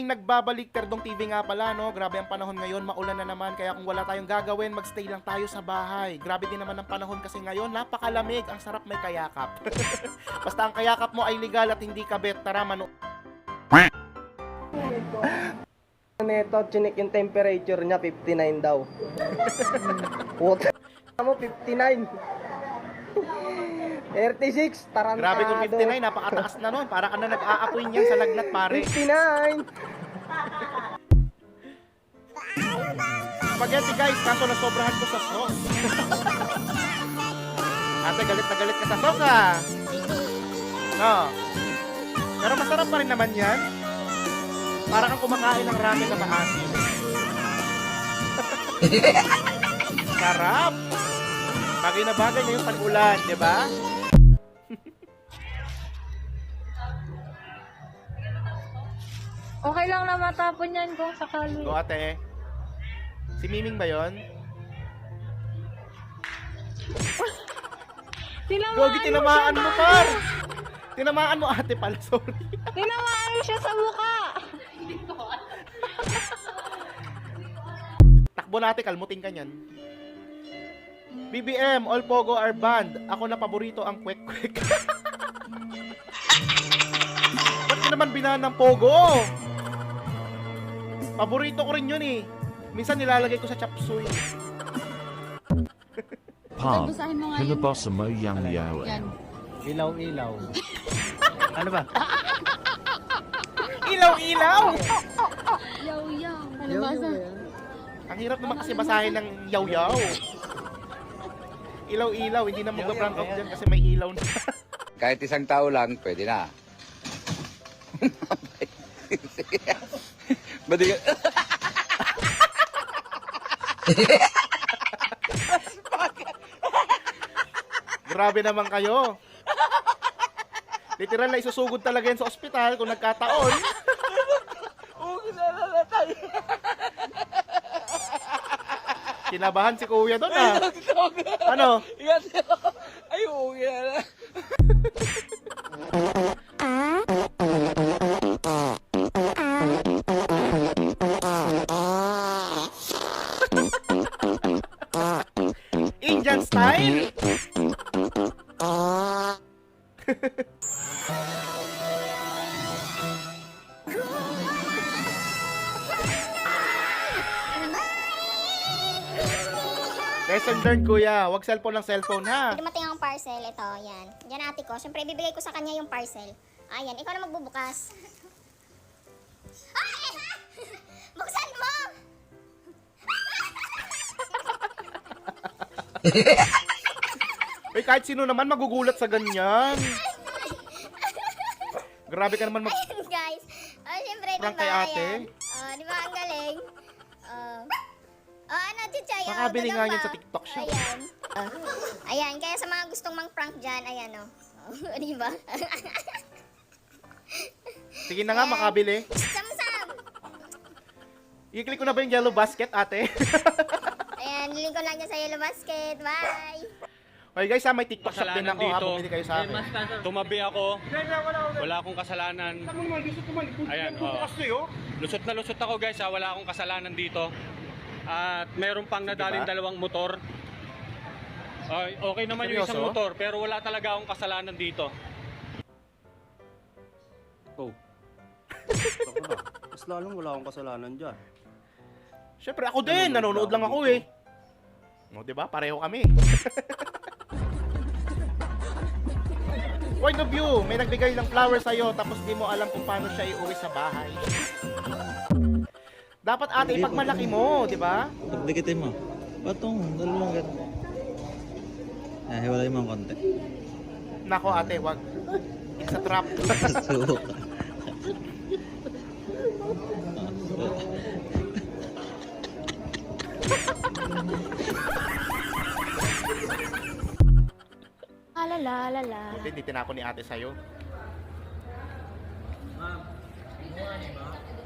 muling nagbabalik Terdong TV nga pala, no? Grabe ang panahon ngayon, maulan na naman. Kaya kung wala tayong gagawin, magstay lang tayo sa bahay. Grabe din naman ang panahon kasi ngayon, napakalamig. Ang sarap may kayakap. Basta ang kayakap mo ay legal at hindi kabet. Tara, Neto, chinik yung temperature niya, 59 daw. What? Mo 59. 36, tarantado. Grabe kung 59, napakataas na nun. Para ka na nag-aapoy niyan sa lagnat, pare. 59. Spaghetti guys, kaso nasobrahan ko sa sauce. Ate, galit na galit ka sa sauce, ah. No. Pero masarap pa rin naman yan. Para kang kumakain ng ramen na maasim. Sarap. Bagay na bagay ngayong pag-ulan, di ba? Okay lang na matapon yan kung sakali. Go ate. Si Miming ba yun? Gogi, tinamaan mo, par! Tinamaan mo, ate pala, sorry. Tinamaan mo siya sa mukha. Takbo natin, kalmutin ka niyan. BBM, all pogo are banned. Ako na paborito ang kwek-kwek. Ba't ka naman binaan ng pogo? Paborito ko rin yun eh. Minsan nilalagay ko sa chapsuy. Palm, Basahin mo nga yun. pinabasa mo yang yaw. Yan. Ilaw-ilaw. Ano ba? Ilaw-ilaw! Yaw-yaw. Ano basa? Ang hirap naman kasi basahin ng yaw-yaw. Ilaw-ilaw, hindi na mag-prank off dyan kasi may ilaw na. Kahit isang tao lang, pwede na. Ba't di ka... Grabe naman kayo. Literal na isusugod talaga yan sa ospital kung nagkataon. Kinabahan si kuya doon ah. Ano? Ay, okay na. Indian style? Lesson learned, kuya. Huwag cellphone ng cellphone, ha? Dumating ang parcel, ito, yan. Yan ate ko. Siyempre, ibibigay ko sa kanya yung parcel. Ayan, ikaw na magbubukas. Ay! Buksan mo! Uy, kahit sino naman magugulat sa ganyan. Grabe ka naman Ayan, guys. Oh, siyempre, Prank diba, kay ate? ayan. Oh, di ba, ang galing? Oh. Oh, ano, Chichay? Oh, Makabili nga gagamba. yan sa TikTok shop. Ayan. Oh. Ayan, kaya sa mga gustong mang-prank dyan, ayan, oh. Oh, di ba? Sige na nga, makabili. Sam-sam! I-click ko na ba yung yellow basket, ate? Ayan, lilink ko lang dyan sa Yellow Basket. Bye! Okay guys, may TikTok shop din ako. Ha, bumili kayo sa akin. Tumabi ako. Wala akong kasalanan. Ayan, lusot na lusot ako guys, ha. Wala akong kasalanan dito. At meron pang nadalhin dalawang motor. Okay naman yung isang Seryoso? motor, pero wala talaga akong kasalanan dito. Oh. Ako na. Mas lalong wala akong kasalanan dyan. Siyempre ako din, nanonood lang ako eh. No, 'di ba? Pareho kami. Point of view, may nagbigay ng flowers sa'yo tapos di mo alam kung paano siya iuwi sa bahay. Dapat ate ipagmalaki mo, di ba? Pagdikitin mo. Patong, dalawang ganito. Hiwalay mo ang konti. Nako ate, wag. It's a trap. Subok. Alala. Buti hindi tinapon ni ate sa'yo.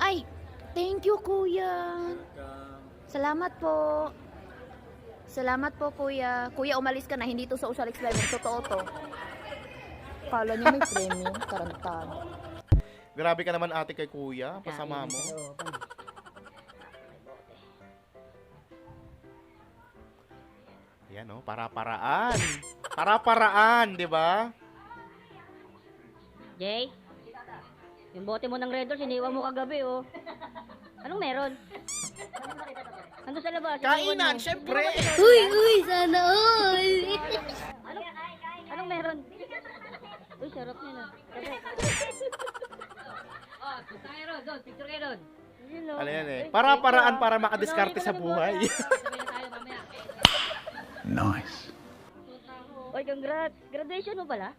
Ay, thank you, kuya. Salamat po. Salamat po, kuya. Kuya, umalis ka na. Hindi to sa usual experiment. Totoo to. Kala niya may premium. Tarantado. Grabe ka naman ate kay kuya. Pasama mo. Yan oh, para-paraan. Para-paraan, di ba? Jay, yung bote mo ng Red Doors, iniwan mo kagabi, oh. Anong meron? Ando sa labas. Kainan, syempre! Uy, sana all! Anong meron? Uy, sarap niya na. Oh, tayo ron, doon. Picture kayo doon. Ano yan eh? Para-paraan para makadiskarte sa buhay. Nice. Oy, congrats. Graduation mo pala?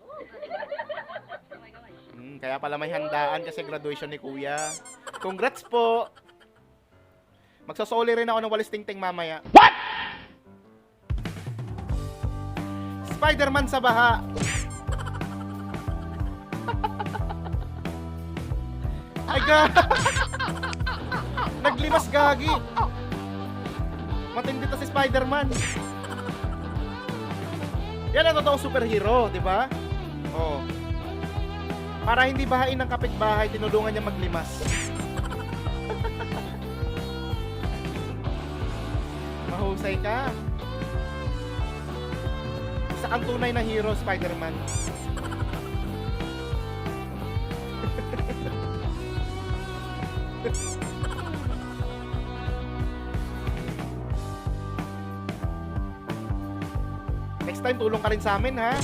Kaya pala may handaan kasi graduation ni kuya. Congrats po! Magsasoli rin ako ng walis tingting mamaya. What? Spider-Man sa baha. Ay naglimas gagi. Matindi to si Spider-Man. Yan ang totoong superhero, di ba? Oh. Para hindi bahain ng kapitbahay, tinulungan niya maglimas. Mahusay ka. Isa kang tunay na hero, Spider-Man. Next time, tulong ka rin sa amin, ha?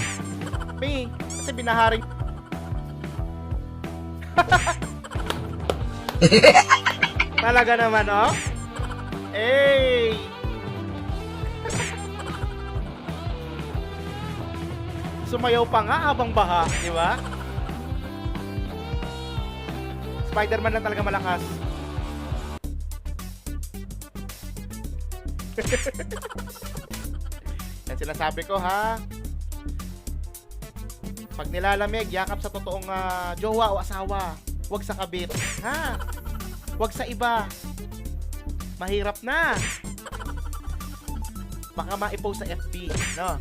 May, kasi binaharing... Talaga naman, oh? Hey! Sumayaw pa nga habang baha, di ba? Spider-Man lang talaga malakas. Yan sinasabi ko, ha? Pag nilalamig, yakap sa totoong jowa o asawa. Huwag sa kabit, ha? Huwag sa iba. Mahirap na. Baka maipost sa FB, no?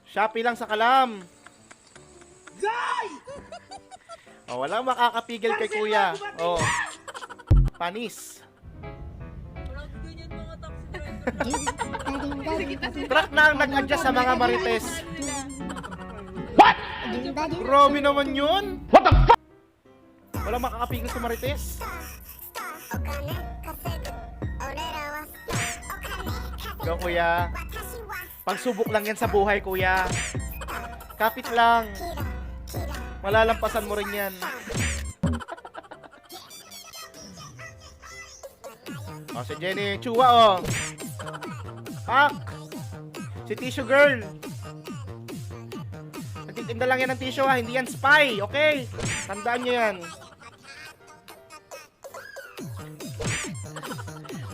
Shopee lang sa kalam. Oh, walang makakapigil kay kuya. Oh. Panis. Truck na ang nag-adjust sa mga marites. What? Grabe naman yun. What the fuck? Walang makakapigil sa marites. Go kuya. Pagsubok lang yan sa buhay kuya. Kapit lang. Malalampasan mo rin yan. Oh, si Jenny Chua, oh. Pak! Si Tissue Girl. Nagtitinda lang yan ng tissue, ha. Hindi yan spy, okay? Tandaan nyo yan.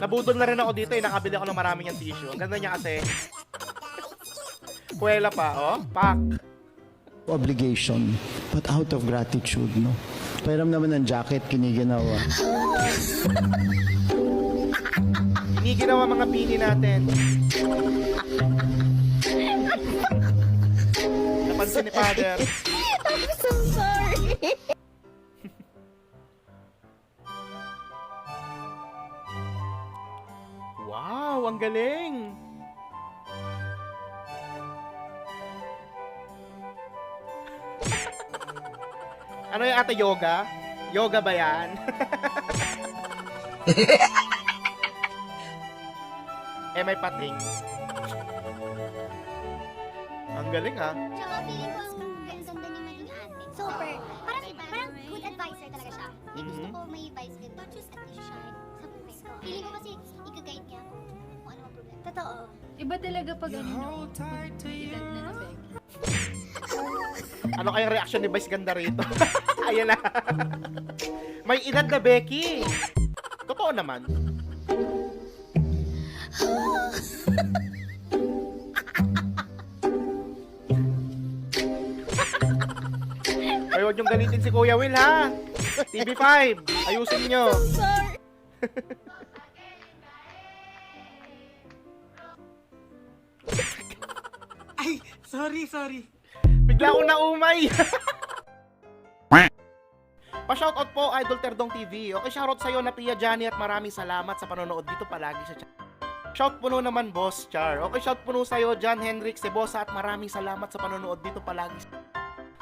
Nabudol na rin ako dito, eh. Nakabili ako ng maraming yung tissue. Ang ganda niya kasi. Kuwela pa, oh. Pak! Obligation, but out of gratitude, no? Pairam naman ng jacket, kiniginawa. Kiniginawa mga pini natin. Napansin ni Father. I'm so sorry. Wow, ang galing! Ano yung ate, yoga? Yoga ba yan? may pating. Ang galing, ha? Tsaka feeling ko ang ganda ni maging ate. Super. Parang good advisor talaga siya. Gusto ko may advice din. Don't just at siya sa buhay ko. Feeling ko kasi i-guide niya ako kung ano ang problema. Totoo. Iba talaga pag edad na na, Ano kayang reaction ni Vice ganda rito? Ayan na. May edad na, Becky. Totoo naman. Ay, huwag niyong galitin si Kuya Will, ha? TV5, ayusin niyo. sorry. Ay, sorry. Bigla akong naumay. Pa-shoutout po, Idol Terdong TV. Okay, shoutout sa'yo na Pia Johnny at maraming salamat sa panonood dito palagi sa channel. Shout puno naman, Boss Char. Okay, shout puno sa'yo, John Henrik Sebosa at maraming salamat sa panonood dito palagi.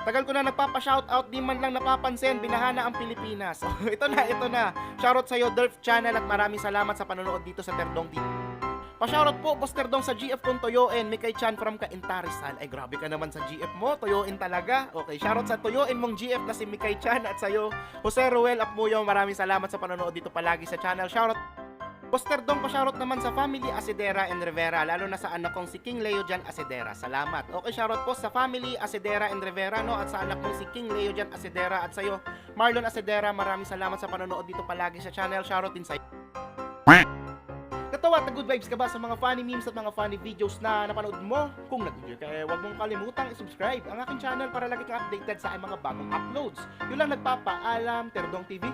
Tagal ko na nagpapa-shoutout, di man lang napapansin, binahana ang Pilipinas. Ito na. Shoutout sa'yo, Derf Channel at maraming salamat sa panonood dito sa Terdong TV. Pa-shoutout po, Boss Terdong sa GF kong Toyoin, Mikay Chan from Caintarizal. Ay, grabe ka naman sa GF mo, Toyoin talaga. Okay, shoutout sa Toyoin mong GF na si Mikay Chan at sa'yo, Jose Ruel Apmuyo, maraming salamat sa panonood dito palagi sa channel. Shoutout Boss Terdong, pa-shoutout naman sa family Asidera and Rivera, lalo na sa anak kong si King Leo Jan Asidera. Salamat. Okay, shoutout po sa family Asidera and Rivera, no, at sa anak kong si King Leo Jan Asidera at sa'yo, Marlon Asidera, maraming salamat sa panonood dito palagi sa channel. Shoutout din sa'yo. Katawa, good vibes ka ba sa mga funny memes at mga funny videos na napanood mo? Kung nag-enjoy ka, huwag mong kalimutang i-subscribe ang aking channel para lagi kang updated sa aking mga bagong uploads. Yun lang nagpapaalam, Terdong TV.